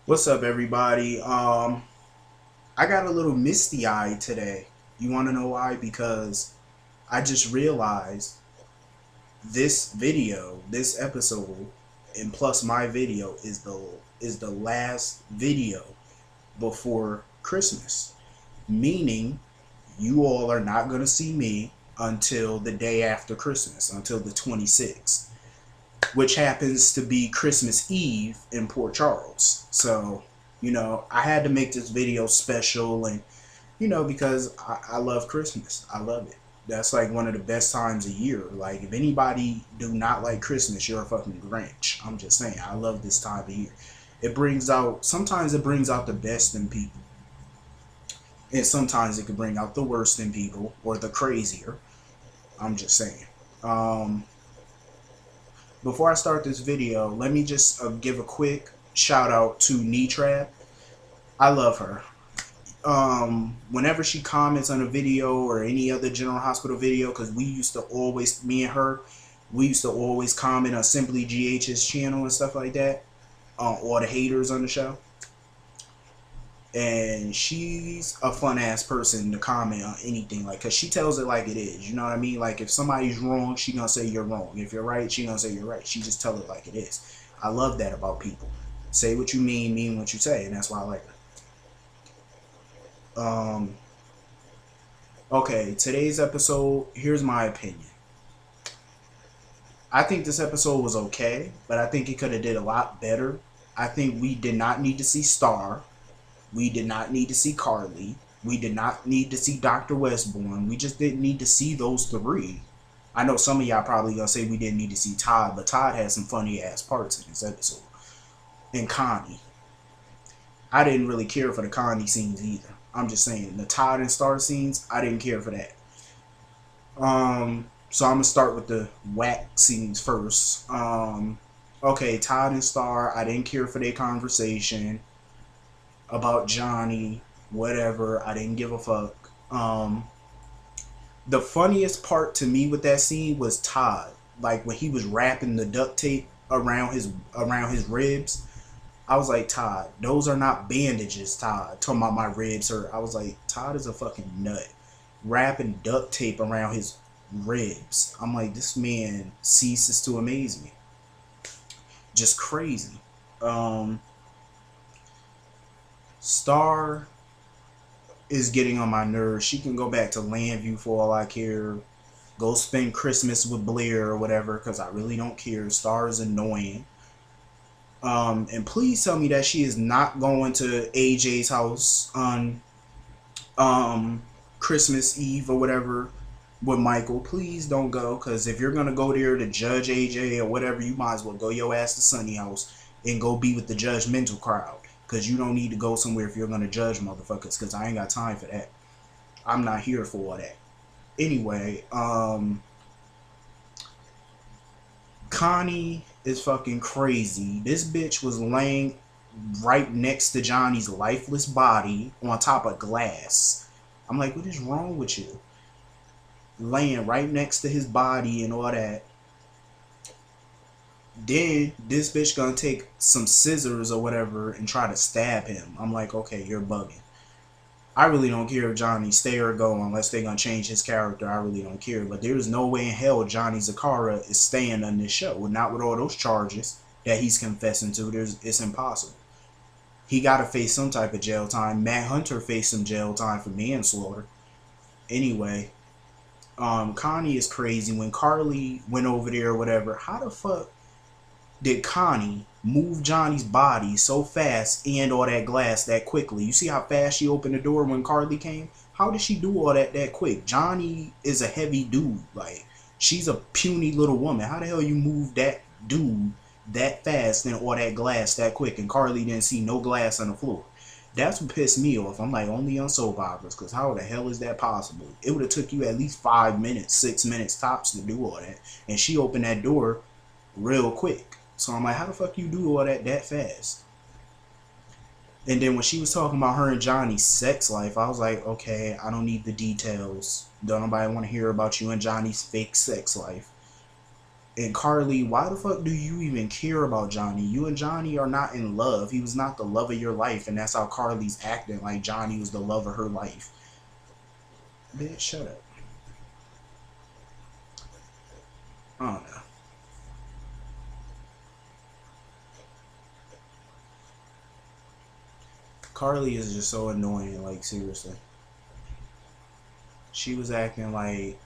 What's up, everybody? I got a little misty-eyed today. You want to know why? Because I just realized this video, this episode, and plus my video is the last video before Christmas. Meaning, you all are not gonna see me until the day after Christmas, until the 26th, which happens to be Christmas Eve in Port Charles. So, I had to make this video special and, because I love Christmas. I love it. That's like one of the best times a year. Like, if anybody do not like Christmas, you're a fucking Grinch. I'm just saying, I love this time of year. Sometimes it brings out the best in people. And sometimes it can bring out the worst in people or the crazier. I'm just saying. Um, Before I start this video, let me just give a quick shout out to Knee Trap. I love her. Whenever she comments on a video or any other General Hospital video, because me and her, we used to always comment on Simply GH's channel and stuff like that, all the haters on the show. And she's a fun ass person to comment on anything, like, cause she tells it like it is. You know what I mean? Like, if somebody's wrong, she gonna say you're wrong. If you're right, she gonna say you're right. She just tell it like it is. I love that about people. Say what you mean what you say, and that's why I like her. Okay, today's episode. Here's my opinion. I think this episode was okay, but I think it could have did a lot better. I think we did not need to see Starr. We did not need to see Carly. We did not need to see Dr. Westborn. We just didn't need to see those three. I know some of y'all probably gonna say we didn't need to see Todd, but Todd had some funny ass parts in this episode. And Connie. I didn't really care for the Connie scenes either. I'm just saying, the Todd and Starr scenes, I didn't care for that. So I'm gonna start with the whack scenes first. Okay, Todd and Starr, I didn't care for their conversation about Johnny, whatever. I didn't give a fuck. The funniest part to me with that scene was Todd, like when he was wrapping the duct tape around his ribs. I was like, Todd, those are not bandages, Todd. Talking about my ribs hurt. I was like, Todd is a fucking nut. Wrapping duct tape around his ribs. I'm like, this man ceases to amaze me. Just crazy. Starr is getting on my nerves. She can go back to Landview for all I care. Go spend Christmas with Blair or whatever, because I really don't care. Starr is annoying. And please tell me that she is not going to AJ's house on Christmas Eve or whatever with Michael. Please don't go, because if you're going to go there to judge AJ or whatever, you might as well go your ass to Sunny house and go be with the judgmental crowd. Because you don't need to go somewhere if you're going to judge motherfuckers, because I ain't got time for that. I'm not here for all that. Anyway, Connie is fucking crazy. This bitch was laying right next to Johnny's lifeless body on top of glass. I'm like, what is wrong with you? Laying right next to his body and all that. Then this bitch gonna take some scissors or whatever and try to stab him. I'm like, okay, you're bugging. I really don't care if Johnny stay or go unless they're gonna change his character. I really don't care. But there's no way in hell Johnny Zakara is staying on this show. Not with all those charges that he's confessing to. It's impossible. He gotta face some type of jail time. Matt Hunter faced some jail time for manslaughter. Anyway, Connie is crazy. When Carly went over there or whatever, how the fuck did Connie move Johnny's body so fast and all that glass that quickly? You see how fast she opened the door when Carly came? How did she do all that quick? Johnny is a heavy dude. Like, she's a puny little woman. How the hell you move that dude that fast and all that glass that quick? And Carly didn't see no glass on the floor. That's what pissed me off. I'm like, only on soap operas, because how the hell is that possible? It would have took you at least 5 minutes, 6 minutes tops to do all that. And she opened that door real quick. So I'm like, how the fuck you do all that fast? And then when she was talking about her and Johnny's sex life, I was like, okay, I don't need the details. Don't nobody want to hear about you and Johnny's fake sex life. And Carly, why the fuck do you even care about Johnny? You and Johnny are not in love. He was not the love of your life, and that's how Carly's acting like Johnny was the love of her life. Bitch, shut up. I don't know. Carly is just so annoying, like, seriously. She was acting like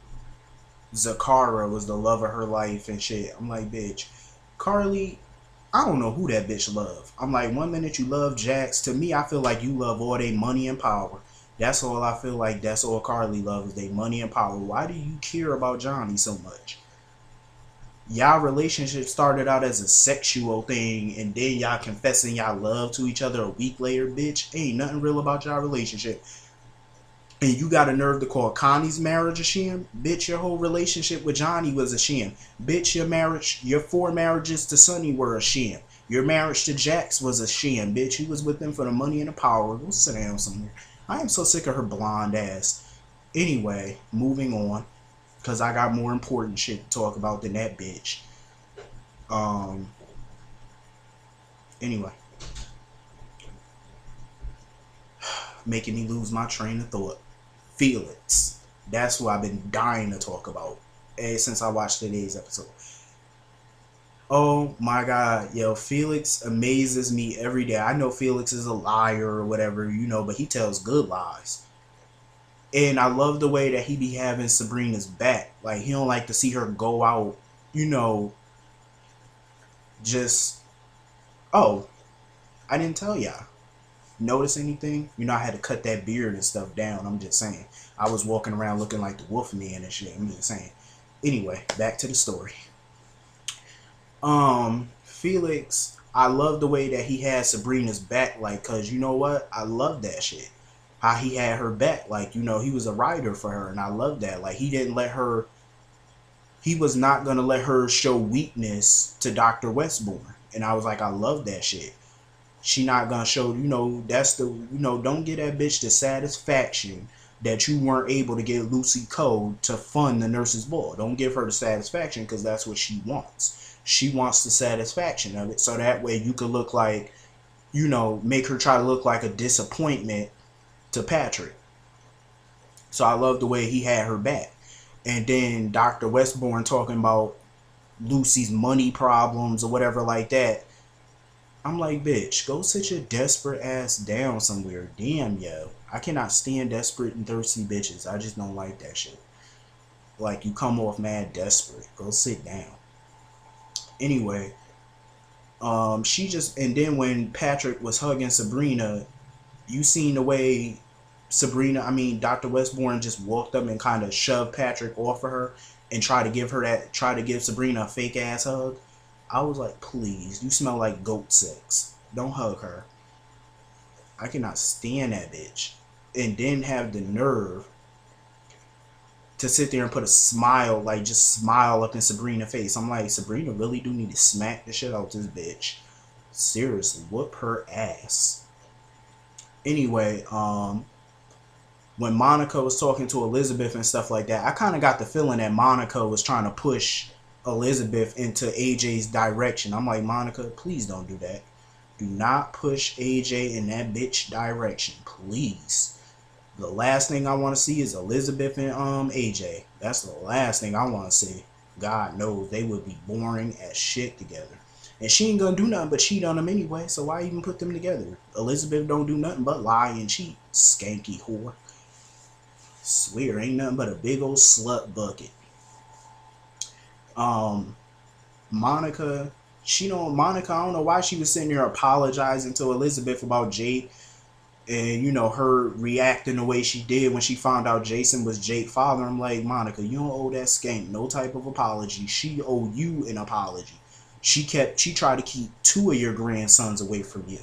Zakara was the love of her life and shit. I'm like, bitch, Carly, I don't know who that bitch love. I'm like, one minute you love Jax. To me, I feel like you love all they money and power. That's all I feel like. That's all Carly loves, they money and power. Why do you care about Johnny so much? Y'all relationship started out as a sexual thing, and then y'all confessing y'all love to each other a week later, bitch. Ain't nothing real about y'all relationship. And you got a nerve to call Connie's marriage a sham? Bitch, your whole relationship with Johnny was a sham. Bitch, your 4 marriages to Sonny were a sham. Your marriage to Jax was a sham. Bitch, you was with them for the money and the power. Go sit down somewhere. I am so sick of her blonde ass. Anyway, moving on. Because I got more important shit to talk about than that bitch. Anyway. Making me lose my train of thought. Felix. That's who I've been dying to talk about since I watched today's episode. Oh my god, yo, Felix amazes me every day. I know Felix is a liar or whatever, but he tells good lies. And I love the way that he be having Sabrina's back. Like, he don't like to see her go out, just, oh, I didn't tell y'all. Notice anything? I had to cut that beard and stuff down. I'm just saying. I was walking around looking like the wolf man and shit. I'm just saying. Anyway, back to the story. Felix, I love the way that he had Sabrina's back, like, cause you know what? I love that shit. How he had her back, like, he was a rider for her, and I love that. Like, he was not gonna let her show weakness to Dr. Westborn. And I was like, I love that shit. She not gonna show, that's the, don't get that bitch the satisfaction that you weren't able to get Lucy Code to fund the nurse's ball. Don't give her the satisfaction, because that's what she wants. She wants the satisfaction of it, so that way you could look like, make her try to look like a disappointment to Patrick. So I love the way he had her back. And then Dr. Westborn talking about Lucy's money problems or whatever like that. I'm like, bitch, go sit your desperate ass down somewhere. Damn, yo. I cannot stand desperate and thirsty bitches. I just don't like that shit. Like, you come off mad desperate. Go sit down. Anyway, and then when Patrick was hugging Sabrina, you seen the way Dr. Westborn just walked up and kind of shoved Patrick off of her and try to give Sabrina a fake ass hug. I was like, please, you smell like goat sex. Don't hug her. I cannot stand that bitch. And then have the nerve to sit there and put a smile, like just smile up in Sabrina's face. I'm like, Sabrina really do need to smack the shit out this bitch. Seriously, whoop her ass. Anyway, when Monica was talking to Elizabeth and stuff like that, I kind of got the feeling that Monica was trying to push Elizabeth into AJ's direction. I'm like, Monica, please don't do that. Do not push AJ in that bitch direction, please. The last thing I want to see is Elizabeth and AJ. That's the last thing I want to see. God knows they would be boring as shit together. And she ain't gonna do nothing but cheat on them anyway, so why even put them together? Elizabeth don't do nothing but lie and cheat. Skanky whore. Swear, ain't nothing but a big old slut bucket. Monica, I don't know why she was sitting there apologizing to Elizabeth about Jake. And, her reacting the way she did when she found out Jason was Jake's father. I'm like, Monica, you don't owe that skank no type of apology. She owe you an apology. She tried to keep 2 of your grandsons away from you.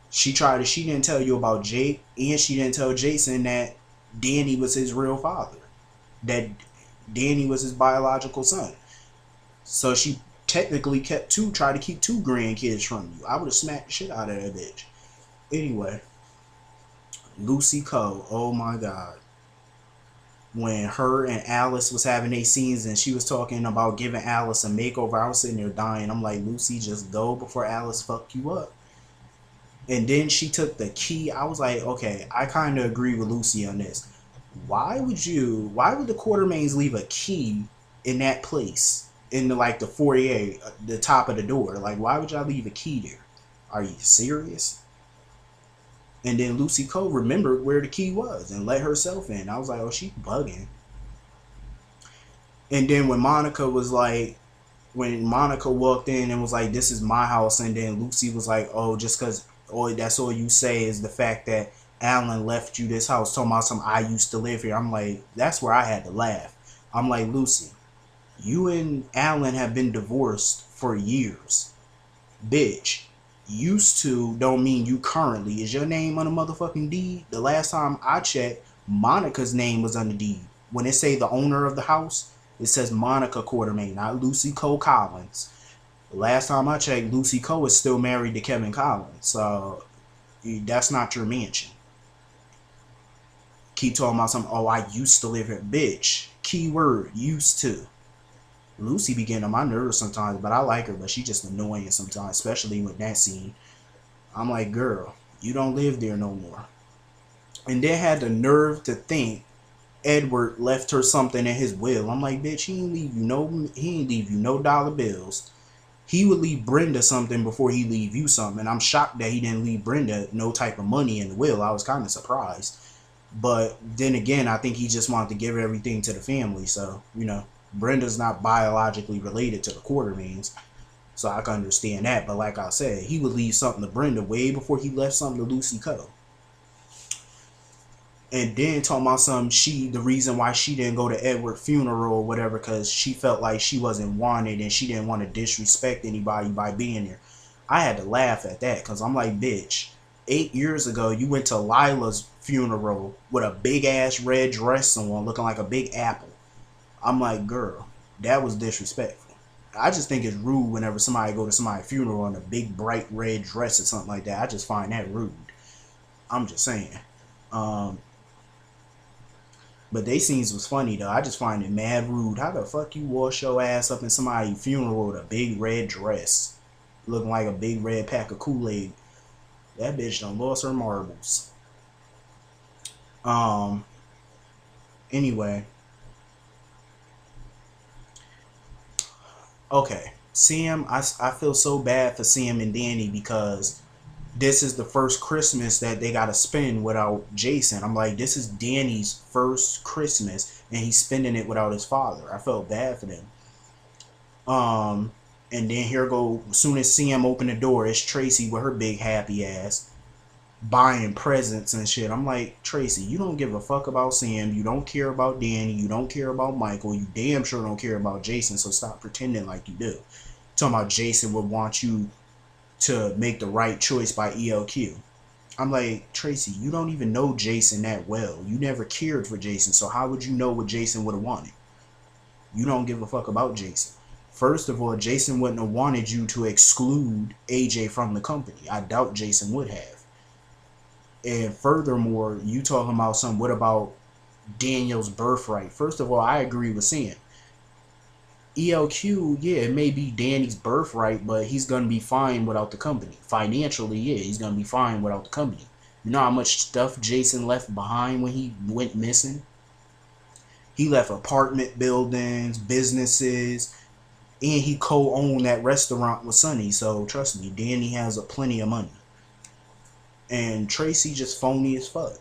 She didn't tell you about Jake, and she didn't tell Jason that Danny was his real father. That Danny was his biological son. So she technically tried to keep 2 grandkids from you. I would have smacked the shit out of that bitch. Anyway. Lucy Cole, oh my god. when her and Alice was having their scenes and she was talking about giving Alice a makeover. I was sitting there dying. I'm like, Lucy, just go before Alice fuck you up. And then she took the key. I was like, okay, I kind of agree with Lucy on this. Why would the quartermaines leave a key in that place, in the, like, the foyer, the top of the door? Like, why would y'all leave a key there? Are you serious? And then Lucy Coe remembered where the key was and let herself in. I was like, oh, she bugging. And then when Monica walked in and was like, this is my house, and then Lucy was like, oh, just because, oh, that's all you say is the fact that Alan left you this house, talking about some, I used to live here. I'm like, that's where I had to laugh. I'm like, Lucy, you and Alan have been divorced for years. Bitch, used to don't mean you currently. Is your name on the motherfucking deed? The last time I checked, Monica's name was on the deed. When it say the owner of the house, it says Monica Quartermaine, not Lucy Coe Collins. The last time I checked, Lucy Coe is still married to Kevin Collins. So that's not your mansion. Keep talking about something, oh, I used to live here. Bitch, keyword, used to. Lucy be getting on my nerves sometimes, but I like her, but she just annoying sometimes, especially with that scene. I'm like, girl, you don't live there no more. And then had the nerve to think Edward left her something in his will. I'm like, bitch, he ain't leave you no dollar bills. He would leave Brenda something before he leave you something. And I'm shocked that he didn't leave Brenda no type of money in the will. I was kind of surprised. But then again, I think he just wanted to give everything to the family. So, Brenda's not biologically related to the Quartermaines. So I can understand that. But like I said, he would leave something to Brenda way before he left something to Lucy Coe. And then talking about the reason why she didn't go to Edward's funeral or whatever, because she felt like she wasn't wanted and she didn't want to disrespect anybody by being there. I had to laugh at that because I'm like, bitch, 8 years ago, you went to Lila's funeral with a big ass red dress on, looking like a big apple. I'm like, girl, that was disrespectful. I just think it's rude whenever somebody go to somebody's funeral in a big bright red dress or something like that. I just find that rude. I'm just saying. But they scenes was funny though. I just find it mad rude. How the fuck you wash your ass up in somebody's funeral with a big red dress, looking like a big red pack of Kool-Aid? That bitch done lost her marbles. Anyway. Okay. Sam, I feel so bad for Sam and Danny because this is the first Christmas that they gotta spend without Jason. I'm like, this is Danny's first Christmas and he's spending it without his father. I felt bad for them. And then here go, as soon as Sam opened the door, it's Tracy with her big happy ass buying presents and shit. I'm like, Tracy, you don't give a fuck about Sam. You don't care about Danny. You don't care about Michael. You damn sure don't care about Jason. So stop pretending like you do. Talking about Jason would want you to make the right choice by ELQ. I'm like, Tracy, you don't even know Jason that well. You never cared for Jason. So how would you know what Jason would have wanted? You don't give a fuck about Jason. First of all, Jason wouldn't have wanted you to exclude AJ from the company. I doubt Jason would have. And furthermore, you talking about what about Daniel's birthright? First of all, I agree with Sam. ELQ, yeah, it may be Danny's birthright, but he's going to be fine without the company. Financially, yeah, he's going to be fine without the company. You know how much stuff Jason left behind when he went missing? He left apartment buildings, businesses, and he co-owned that restaurant with Sonny. So trust me, Danny has plenty of money. And Tracy just phony as fuck.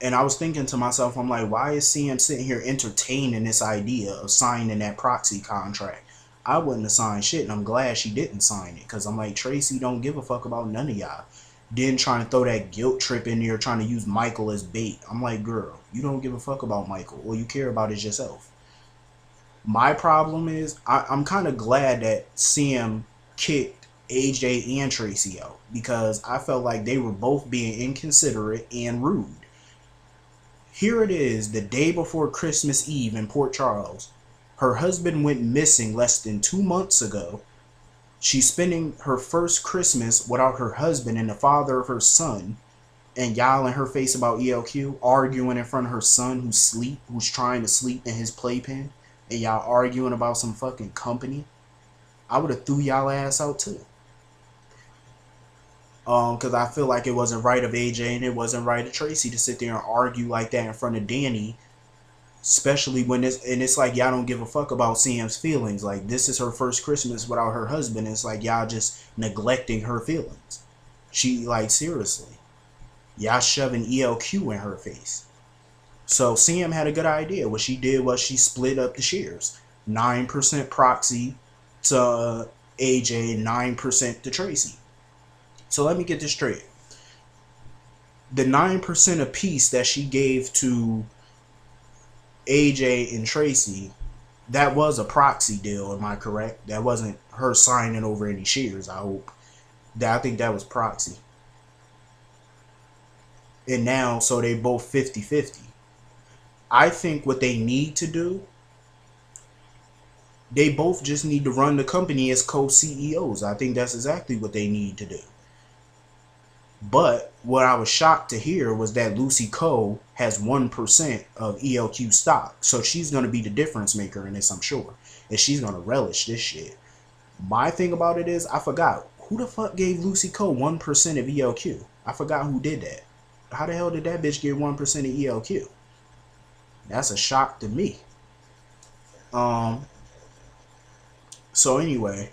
And I was thinking to myself, I'm like, why is Sam sitting here entertaining this idea of signing that proxy contract? I wouldn't have signed shit, and I'm glad she didn't sign it. Because I'm like, Tracy don't give a fuck about none of y'all. Then trying to throw that guilt trip in there, trying to use Michael as bait. I'm like, girl, you don't give a fuck about Michael. All you care about is yourself. My problem is, I'm kind of glad that Sam kicked AJ and Tracy out, because I felt like they were both being inconsiderate and rude. Here it is, the day before Christmas Eve in Port Charles. Her husband went missing less than 2 months ago. She's spending her first Christmas without her husband and the father of her son. and y'all in her face about ELQ, arguing in front of her son who's trying to sleep in his playpen, and y'all arguing about some fucking company, I would have threw y'all ass out too. Because I feel like it wasn't right of AJ and it wasn't right of Tracy to sit there and argue like that in front of Danny, especially when it's like y'all don't give a fuck about Sam's feelings. Like, this is her first Christmas without her husband. It's like y'all just neglecting her feelings. She, like, seriously, y'all shoving ELQ in her face. So Sam had a good idea. What she did was she split up the shares. 9% proxy to AJ, 9% to Tracy. So let me get this straight. The 9% apiece that she gave to AJ and Tracy, that was a proxy deal, am I correct? That wasn't her signing over any shares, I hope. I think that was proxy. And now, so they both 50-50. I think what they need to do, they both just need to run the company as co-CEOs. I think that's exactly what they need to do. But what I was shocked to hear was that Lucy Coe has 1% of ELQ stock. So she's going to be the difference maker in this, I'm sure. And she's going to relish this shit. My thing about it is, I forgot. Who the fuck gave Lucy Coe 1% of ELQ? I forgot who did that. How the hell did that bitch get 1% of ELQ? That's a shock to me. So anyway,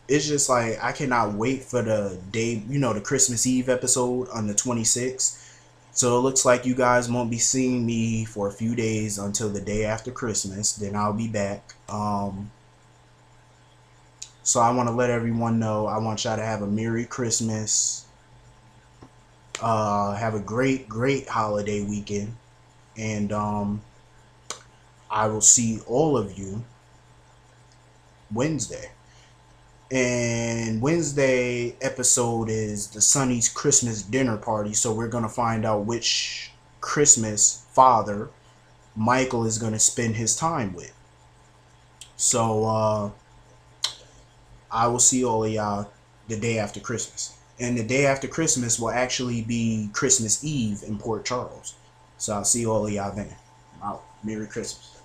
it's just like, I cannot wait for the day, the Christmas Eve episode on the 26th. So it looks like you guys won't be seeing me for a few days until the day after Christmas. Then I'll be back. So I want to let everyone know, I want y'all to have a Merry Christmas. Have a great, great holiday weekend. And I will see all of you Wednesday. And Wednesday episode is the Sonny's Christmas dinner party. So we're going to find out which Christmas father Michael is going to spend his time with. So I will see all of y'all the day after Christmas. And the day after Christmas will actually be Christmas Eve in Port Charles. So I'll see all of y'all then. Out. Merry Christmas.